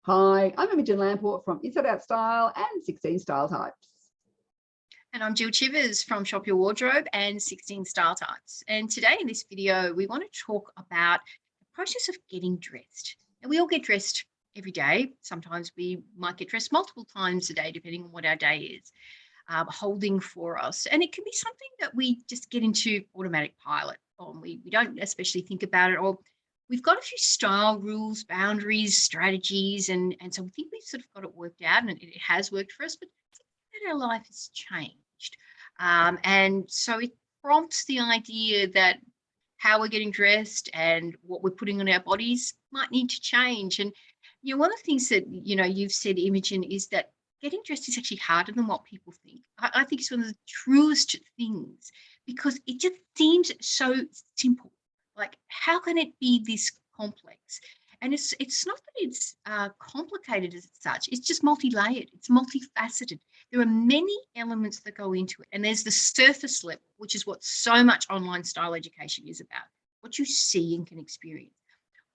Hi, I'm Imogen Lamport from Inside Out Style and 16 Style Types. And I'm Jill Chivers from Shop Your Wardrobe and 16 Style Types. And today in this video, we want to talk about the process of getting dressed. And we all get dressed every day. Sometimes we might get dressed multiple times a day, depending on what our day is holding for us. And it can be something that we just get into automatic pilot on. We don't especially think about it, or we've got a few style rules, boundaries, strategies, and so we think we've sort of got it worked out, and it has worked for us, but that our life has changed. And so it prompts the idea that how we're getting dressed and what we're putting on our bodies might need to change. And one of the things that you've said, Imogen, is that getting dressed is actually harder than what people think. I think it's one of the truest things, because it just seems so simple. Like, how can it be this complex? And it's not that it's complicated as such. It's just multi-layered. It's multifaceted. There are many elements that go into it. And there's the surface level, which is what so much online style education is about, what you see and can experience.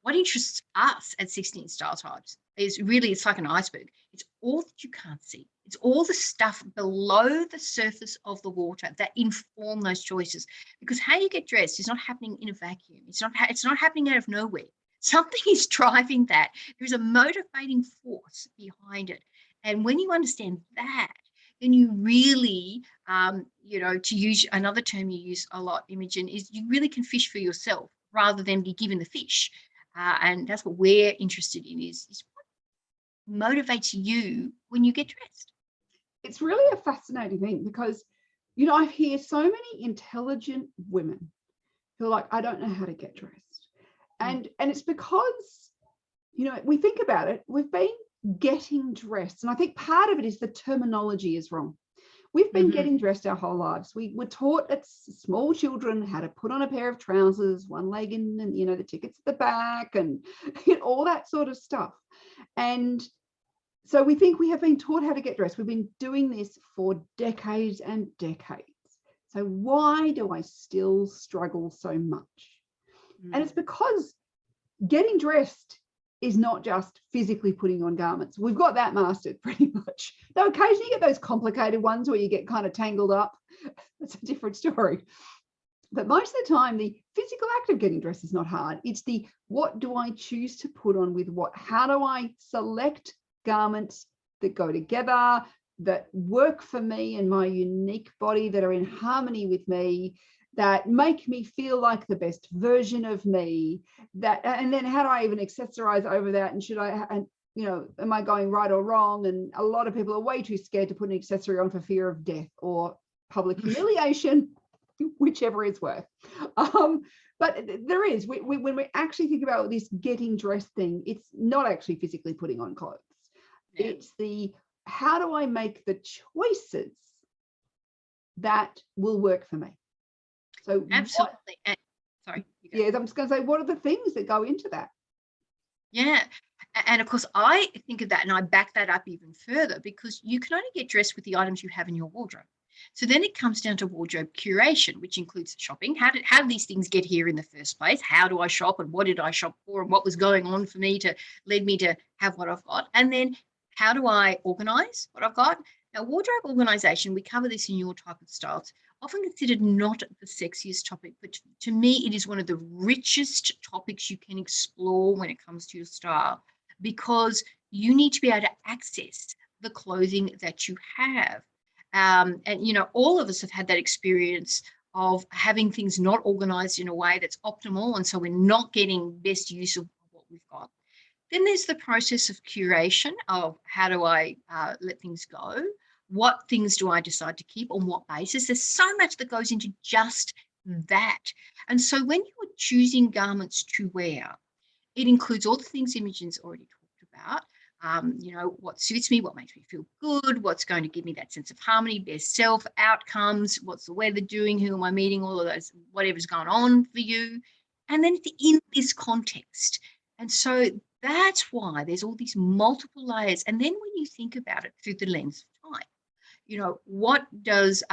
What interests us at 16 Style Types is really, it's like an iceberg. It's all that you can't see. It's all the stuff below the surface of the water that inform those choices. Because how you get dressed is not happening in a vacuum. It's not happening out of nowhere. Something is driving that. There's a motivating force behind it. And when you understand that, then you really, to use another term you use a lot, Imogen, is you really can fish for yourself rather than be given the fish. And that's what we're interested in, is what motivates you when you get dressed. It's really a fascinating thing because, I hear so many intelligent women who are like, I don't know how to get dressed. And it's because, we think about it, we've been getting dressed. And I think part of it is the terminology is wrong. We've been getting dressed our whole lives. We were taught as small children how to put on a pair of trousers, one leg in, and, the tickets at the back and all that sort of stuff. And so we think we have been taught how to get dressed. We've been doing this for decades and decades. So why do I still struggle so much? And it's because getting dressed is not just physically putting on garments. We've got that mastered pretty much. Though occasionally you get those complicated ones where you get kind of tangled up. That's a different story. But most of the time, the physical act of getting dressed is not hard. It's the what do I choose to put on with what? How do I select garments that go together, that work for me and my unique body, that are in harmony with me, that make me feel like the best version of me, and then how do I even accessorize over that? And should I, am I going right or wrong? And a lot of people are way too scared to put an accessory on for fear of death or public humiliation, whichever is worse. But there is, when we actually think about this getting dressed thing, it's not actually physically putting on clothes. Yeah. It's the, how do I make the choices that will work for me? So absolutely. Sorry. Yeah, I'm just going to say, what are the things that go into that? Yeah. And of course, I think of that and I back that up even further, because you can only get dressed with the items you have in your wardrobe. So then it comes down to wardrobe curation, which includes shopping. How did these things get here in the first place? How do I shop, and what did I shop for, and what was going on for me to lead me to have what I've got? And then how do I organize what I've got? Now, wardrobe organization, we cover this in your type of styles, often considered not the sexiest topic, but to me, it is one of the richest topics you can explore when it comes to your style, because you need to be able to access the clothing that you have. And, all of us have had that experience of having things not organized in a way that's optimal. And so we're not getting best use of what we've got. Then there's the process of curation of how do I let things go? What things do I decide to keep, on what basis? There's so much that goes into just that. And so when you are choosing garments to wear, it includes all the things Imogen's already talked about. What suits me, what makes me feel good, what's going to give me that sense of harmony, best self, outcomes, what's the weather doing, who am I meeting, all of those, whatever's going on for you. And then it's in this context. And so that's why there's all these multiple layers. And then when you think about it through the lens of time, what does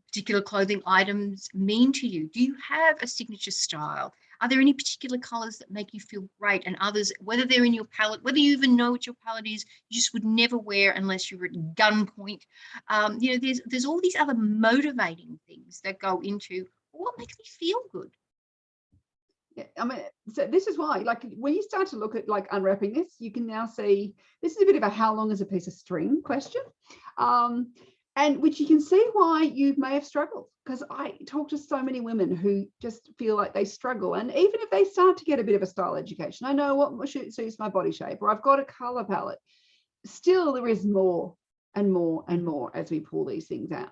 particular clothing items mean to you? Do you have a signature style? Are there any particular colors that make you feel great, and others, whether they're in your palette, whether you even know what your palette is, you just would never wear unless you were at gunpoint? You know, there's all these other motivating things that go into what makes me feel good. Yeah, I mean, so this is why, like, when you start to look at like unwrapping this, you can now see this is a bit of a how long is a piece of string question, and which you can see why you may have struggled, because I talk to so many women who just feel like they struggle, and even if they start to get a bit of a style education, I know what suits my body shape, or I've got a color palette, still there is more and more and more as we pull these things out.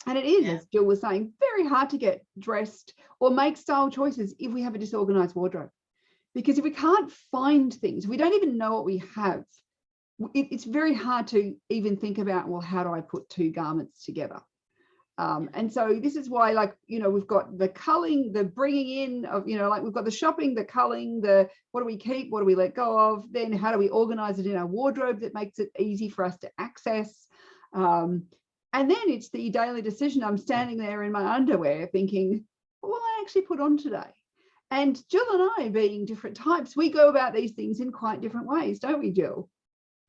And it is, as Jill was saying, very hard to get dressed or make style choices if we have a disorganized wardrobe. Because if we can't find things, we don't even know what we have, it's very hard to even think about, well, how do I put two garments together? And so this is why, like, you know, we've got the culling, the bringing in of, you know, like we've got the shopping, the culling, the what do we keep, what do we let go of, then how do we organize it in our wardrobe that makes it easy for us to access. And then it's the daily decision. I'm standing there in my underwear thinking, what will I actually put on today? And Jill and I, being different types, we go about these things in quite different ways, don't we, Jill?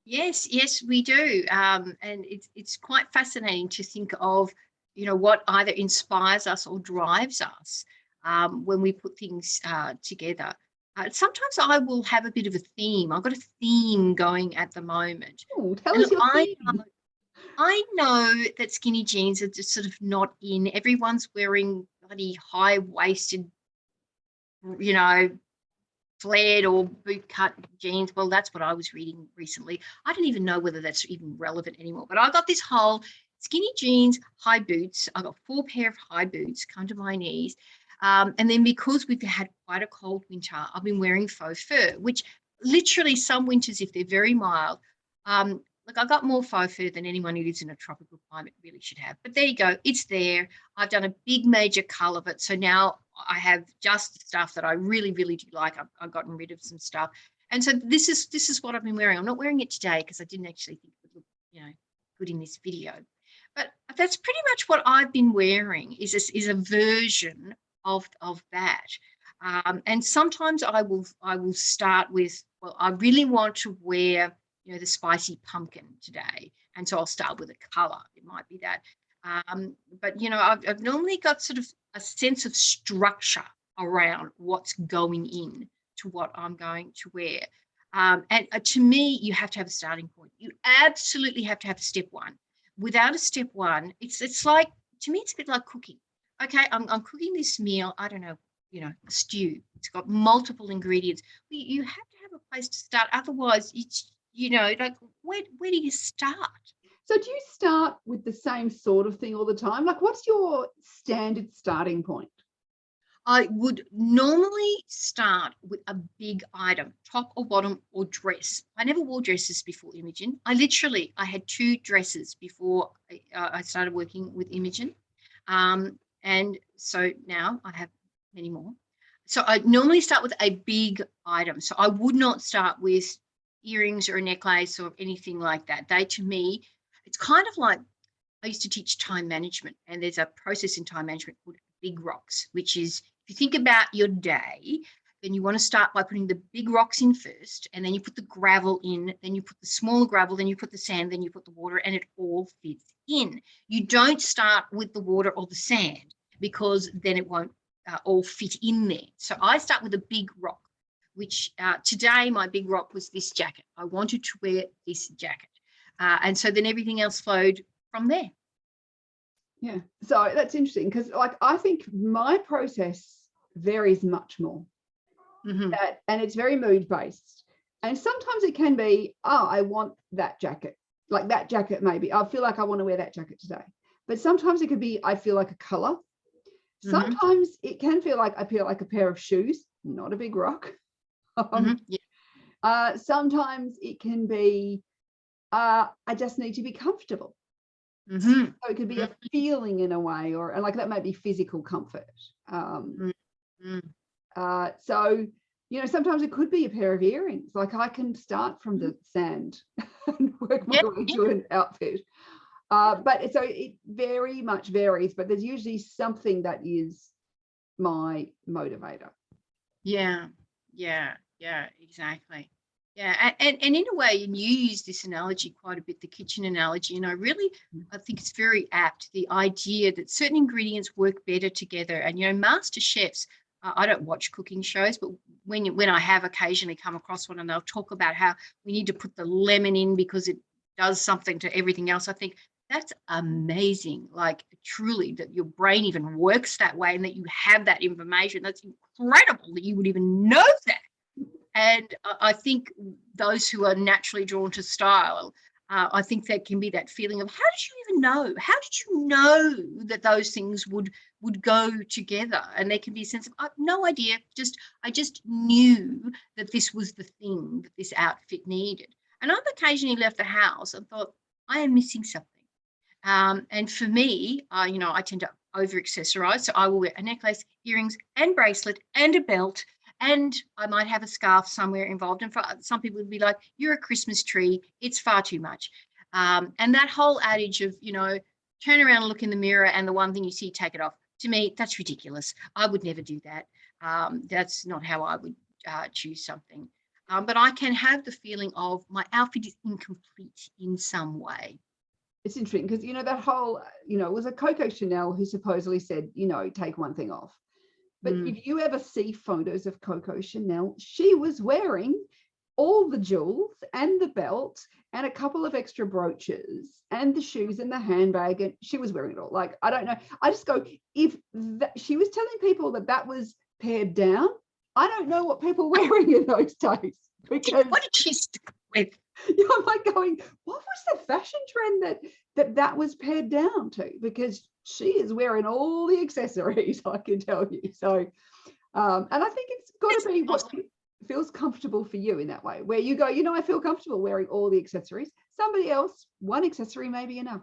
Yes, we do. And it's quite fascinating to think of, you know, what either inspires us or drives us when we put things together. Sometimes I will have a bit of a theme. I've got a theme going at the moment. Ooh, tell us your theme. I know that skinny jeans are just sort of not in. Everyone's wearing bloody high-waisted, you know, flared or boot-cut jeans. Well, that's what I was reading recently. I don't even know whether that's even relevant anymore. But I got this whole skinny jeans, high boots. I got 4 pair of high boots, come to my knees. And then because we've had quite a cold winter, I've been wearing faux fur, which literally some winters, if they're very mild, look, I got more faux fur than anyone who lives in a tropical climate really should have. But there you go. It's there. I've done a big major cull of it. So now I have just stuff that I really, really do like. I've gotten rid of some stuff. And so this is what I've been wearing. I'm not wearing it today because I didn't actually think it would look, you know, good in this video. But that's pretty much what I've been wearing is a version of that. And sometimes I will start with, well, I really want to wear, you know, the spicy pumpkin today. And so I'll start with a color. It might be that. But, you know, I've normally got sort of a sense of structure around what's going in to what I'm going to wear. And to me, you have to have a starting point. You absolutely have to have step one. Without a step one, it's like, to me, it's a bit like cooking. Okay, I'm cooking this meal, I don't know, you know, a stew. It's got multiple ingredients. You have to have a place to start. Otherwise, it's, you know, like, where do you start? So do you start with the same sort of thing all the time? Like, what's your standard starting point? I would normally start with a big item, top or bottom or dress. I never wore dresses before Imogen. I had 2 dresses before I started working with Imogen. And so now I have many more. So I normally start with a big item. So I would not start with earrings or a necklace or anything like that. They, to me, it's kind of like, I used to teach time management, and there's a process in time management called big rocks, which is, if you think about your day, then you want to start by putting the big rocks in first, and then you put the gravel in, then you put the smaller gravel, then you put the sand, then you put the water, and it all fits in. You don't start with the water or the sand, because then it won't all fit in there. So I start with a big rock, which today my big rock was this jacket. I wanted to wear this jacket. And so then everything else flowed from there. Yeah, so that's interesting, because like I think my process varies much more. And it's very mood based, and sometimes it can be, oh, I want that jacket, like that jacket, maybe I feel like I want to wear that jacket today. But sometimes it could be, I feel like a color. Sometimes it can feel like I feel like a pair of shoes, not a big rock. Sometimes it can be, I just need to be comfortable. So it could be a feeling in a way, or, and like that might be physical comfort. So, you know, sometimes it could be a pair of earrings. Like I can start from the sand and work my way to an outfit. But so it very much varies, but there's usually something that is my motivator. Yeah, exactly. Yeah, and in a way, and you use this analogy quite a bit, the kitchen analogy, and I think it's very apt, the idea that certain ingredients work better together. And, master chefs, I don't watch cooking shows, but when I have occasionally come across one and they'll talk about how we need to put the lemon in because it does something to everything else, I think that's amazing. Like, truly, that your brain even works that way and that you have that information. That's incredible that you would even know that. And I think those who are naturally drawn to style, I think there can be that feeling of, how did you even know? How did you know that those things would go together? And there can be a sense of, no idea. I just knew that this was the thing that this outfit needed. And I've occasionally left the house and thought, I am missing something. And for me, I tend to over accessorize. So I will wear a necklace, earrings, and bracelet, and a belt. And I might have a scarf somewhere involved. And for some people, it'd be like, you're a Christmas tree. It's far too much. And that whole adage of, turn around and look in the mirror and the one thing you see, take it off. To me, that's ridiculous. I would never do that. That's not how I would choose something. But I can have the feeling of my outfit is incomplete in some way. It's interesting because, that whole, it was a Coco Chanel who supposedly said, take one thing off. But if you ever see photos of Coco Chanel, she was wearing all the jewels and the belt and a couple of extra brooches and the shoes and the handbag, and she was wearing it all. Like, I don't know. I just go, if she was telling people that was pared down, I don't know what people were wearing in those days. Because what did she stick with? I'm like going, what was the fashion trend that was pared down to? Because she is wearing all the accessories, I can tell you. So, and I think it's got to be what feels comfortable for you in that way, where you go, I feel comfortable wearing all the accessories. Somebody else, one accessory may be enough.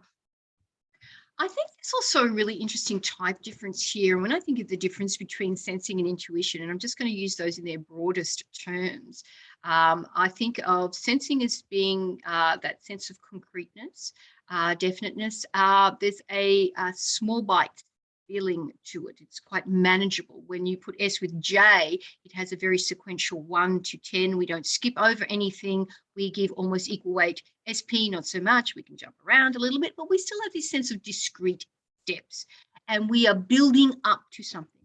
I think there's also a really interesting type difference here. And when I think of the difference between sensing and intuition, and I'm just going to use those in their broadest terms, I think of sensing as being that sense of concreteness, definiteness. There's a small bite feeling to it. It's quite manageable. When you put S with J, it has a very sequential 1 to 10. We don't skip over anything. We give almost equal weight. SP, not so much. We can jump around a little bit, but we still have this sense of discrete steps, and we are building up to something.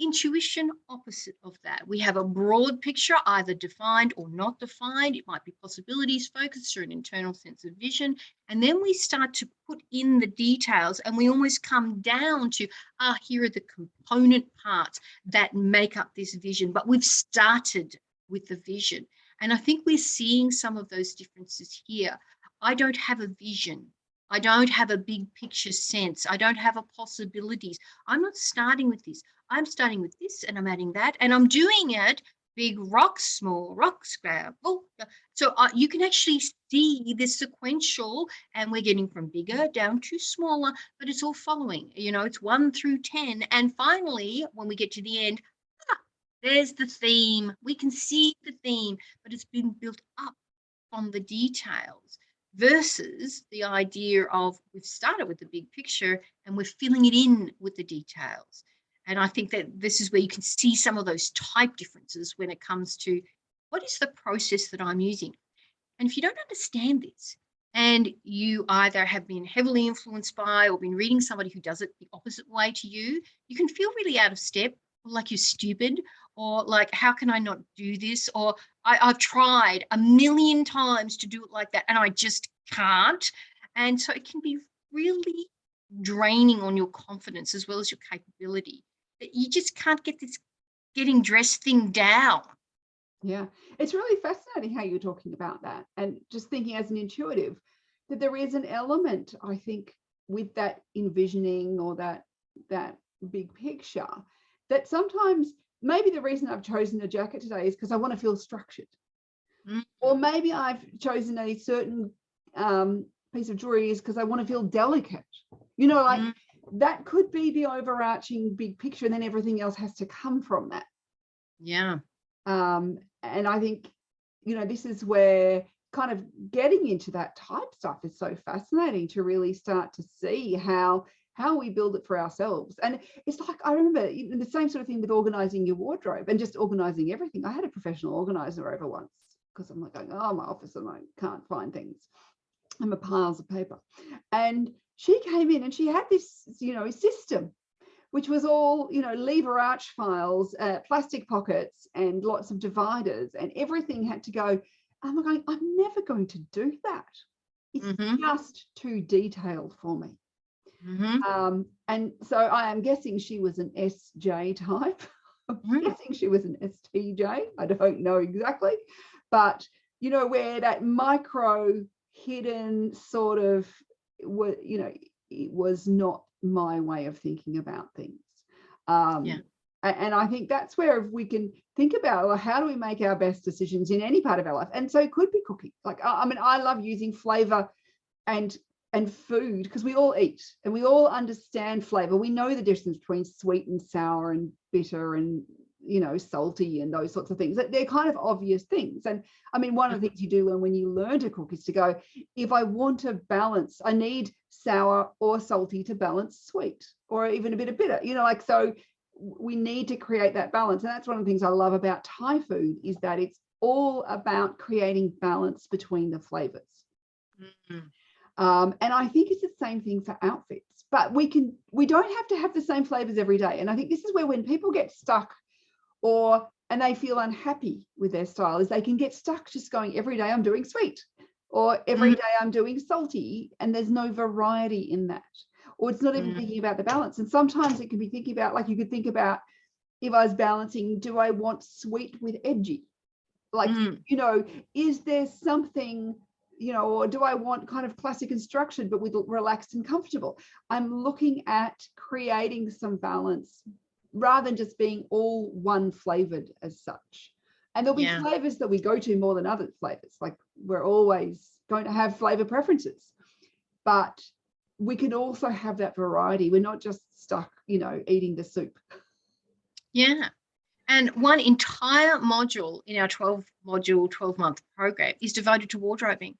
Intuition, opposite of that. We have a broad picture, either defined or not defined. It might be possibilities focused or an internal sense of vision. And then we start to put in the details, and we almost come down to, here are the component parts that make up this vision. But we've started with the vision. And I think we're seeing some of those differences here. I don't have a vision. I don't have a big picture sense. I don't have a possibilities. I'm not starting with this. I'm starting with this, and I'm adding that, and I'm doing it big rocks, small rocks, gravel. So you can actually see the sequential, and we're getting from bigger down to smaller, but it's all following. It's 1 through 10, and finally, when we get to the end, there's the theme. We can see the theme, but it's been built up from the details, versus the idea of we've started with the big picture and we're filling it in with the details. And I think that this is where you can see some of those type differences when it comes to what is the process that I'm using. And if you don't understand this, and you either have been heavily influenced by or been reading somebody who does it the opposite way to you, you can feel really out of step, or like you're stupid, or like, how can I not do this? Or I've tried a million times to do it like that, and I just can't. And so it can be really draining on your confidence as well as your capability, that you just can't get this getting dressed thing down. Yeah, it's really fascinating how you're talking about that, and just thinking as an intuitive that there is an element, I think, with that envisioning or that big picture, that sometimes maybe the reason I've chosen a jacket today is because I want to feel structured. Mm-hmm. Or maybe I've chosen a certain piece of jewelry is because I want to feel delicate. Like that could be the overarching big picture, and then everything else has to come from that. Yeah. And I think, this is where kind of getting into that type stuff is so fascinating, to really start to see how how we build it for ourselves. And it's like, I remember the same sort of thing with organizing your wardrobe and just organizing everything. I had a professional organizer over once because I'm like going, oh, my office, and I can't find things. I'm a piles of paper. And she came in and she had this, system, which was all, lever arch files, plastic pockets, and lots of dividers, and everything had to go. I'm going, I'm never going to do that. It's just too detailed for me. And so I am guessing she was an SJ type. I'm guessing she was an STJ. I don't know exactly. But, where that micro hidden sort of, it was not my way of thinking about things. And I think that's where we can think about, well, how do we make our best decisions in any part of our life? And so it could be cooking. Like, I mean, I love using flavor and food because we all eat and we all understand flavor. We know the difference between sweet and sour and bitter and, salty and those sorts of things. They're kind of obvious things. And I mean, one of the things you do when you learn to cook is to go, if I want to balance, I need sour or salty to balance sweet or even a bit of bitter, so we need to create that balance. And that's one of the things I love about Thai food is that it's all about creating balance between the flavors. And I think it's the same thing for outfits, but we don't have to have the same flavors every day. And I think this is where when people get stuck and they feel unhappy with their style, is they can get stuck just going, every day I'm doing sweet or every day I'm doing salty, and there's no variety in that. Or it's not even thinking about the balance. And sometimes it can be thinking about, like, you could think about, if I was balancing, do I want sweet with edgy? Like, is there something, or do I want kind of classic and structured, but with relaxed and comfortable? I'm looking at creating some balance rather than just being all one flavored as such. And there'll be flavors that we go to more than other flavors. Like, we're always going to have flavor preferences, but we can also have that variety. We're not just stuck, eating the soup. Yeah. And one entire module in our 12-month program is devoted to wardrobing.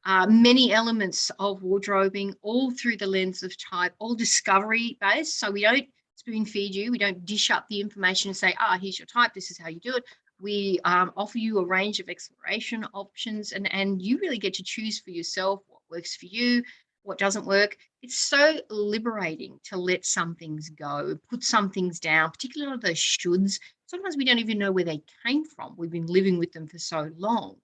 Many elements of wardrobing, all through the lens of type, all discovery based. So we don't spoon feed you. We don't dish up the information and say, here's your type, this is how you do it. We offer you a range of exploration options, and you really get to choose for yourself what works for you, what doesn't work. It's so liberating to let some things go, put some things down, particularly those shoulds. Sometimes we don't even know where they came from. We've been living with them for so long.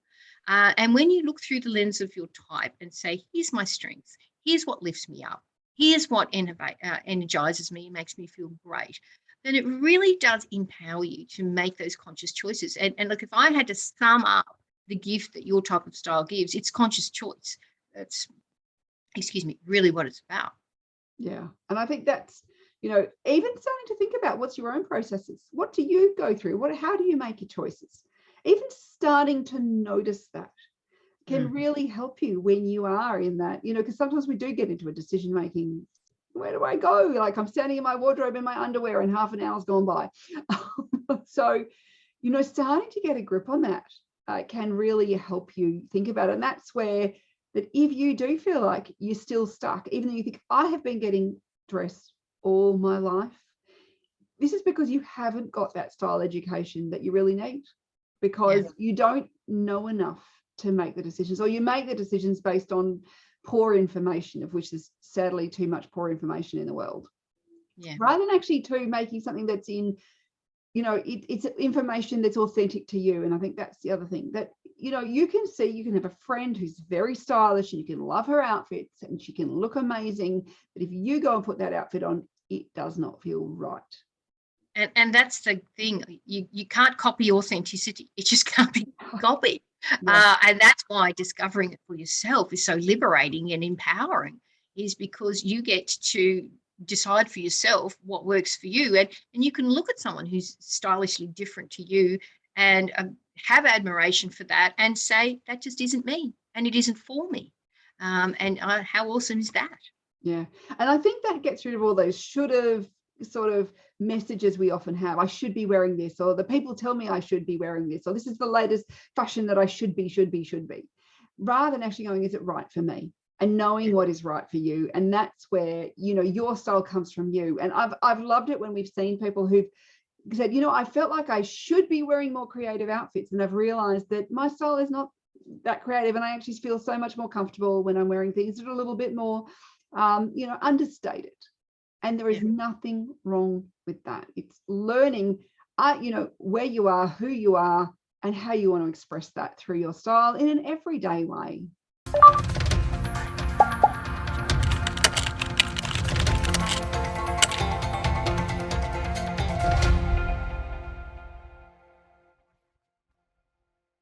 And when you look through the lens of your type and say, here's my strengths, here's what lifts me up, here's what energizes me and makes me feel great, then it really does empower you to make those conscious choices. And look, if I had to sum up the gift that your type of style gives, it's conscious choice. That's, really what it's about. Yeah. And I think that's, even starting to think about what's your own processes. What do you go through? How do you make your choices? Even starting to notice that can really help you when you are in that, because sometimes we do get into a decision making. Where do I go? Like, I'm standing in my wardrobe in my underwear and half an hour's gone by. So, starting to get a grip on that can really help you think about it. And that's where that if you do feel like you're still stuck, even though you think, I have been getting dressed all my life, this is because you haven't got that style education that you really need, because you don't know enough to make the decisions, or you make the decisions based on poor information, of which there's sadly too much poor information in the world. Rather than actually making something that's in, it's information that's authentic to you. And I think that's the other thing that, you can have a friend who's very stylish and you can love her outfits and she can look amazing, but if you go and put that outfit on, it does not feel right. And that's the thing, you can't copy authenticity. It just can't be copied. And that's why discovering it for yourself is so liberating and empowering, is because you get to decide for yourself what works for you. And you can look at someone who's stylishly different to you and have admiration for that and say, that just isn't me and it isn't for me. And how awesome is that? Yeah. And I think that gets rid of all those should have sort of messages we often have. I should be wearing this, or the people tell me I should be wearing this, or this is the latest fashion that I should be. Rather than actually going, is it right for me? and knowing what is right for you. And that's where, you know, your style comes from you. And I've loved it when we've seen people who've said, you know, I felt like I should be wearing more creative outfits, and I've realized that my style is not that creative, and I actually feel so much more comfortable when I'm wearing things that are a little bit more you know, understated. And there is nothing wrong with that. It's learning you know, where you are, who you are, and how you want to express that through your style in an everyday way.